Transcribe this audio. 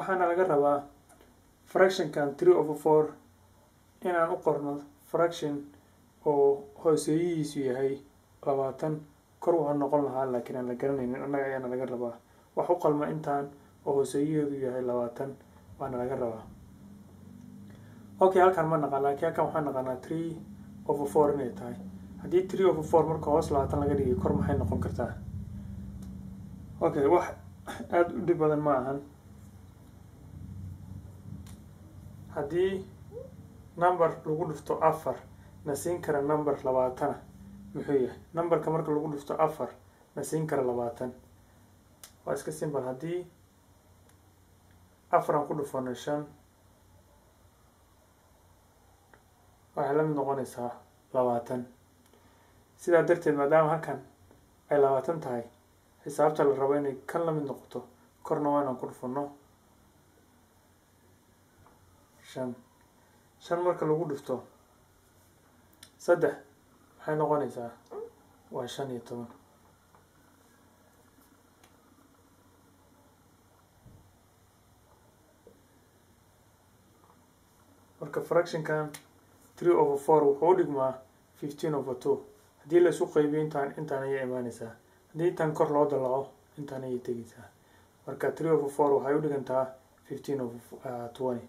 waxaana laga rabaa fractionkan 3/4 inaan u qorno fraction oo hooseeyihiisu yahay 20 kor waxaa noqon lahaa laakiin aan la garanaynin annaga ayaana laga rabaa wax u qalma intaan oo hooseeyaheedu yahay 20 waana laga rabaa. Okay, halkan ma naqaan laakiin halkan waxaan naqaanaa 3/4 inay tahay. haddii 3/4 marka hoos 20 laga dhigay kor maxay noqon kartaa? Okay, wax aad u dhib badan ma ahan. haddii number lagu dhufto 4 na siin kara number 20 muxuu yahay? numberka marka lagu dhufto 4 na siin kara 20 waa iska simple. haddii 4 aan ku dhufano 5 waxay la mid noqonaysaa 20. sidaa darteed maadaama halkan ay 20 tahay xisaabta la rabo inay kan la mid noqoto korna waa inaan ku dhufano 5 marka lagu dhufto 3 maxay noqonaysaa? waa 15. marka fractionkan 3/4 wuxuu u dhigmaa 15/2. haddii la isu qaybiyo intaan ayay imaanaysaa. haddii intaan kor loo dalaco intaan ayay tegaysaa. marka 3/4 waxay u dhigantaa 15/20.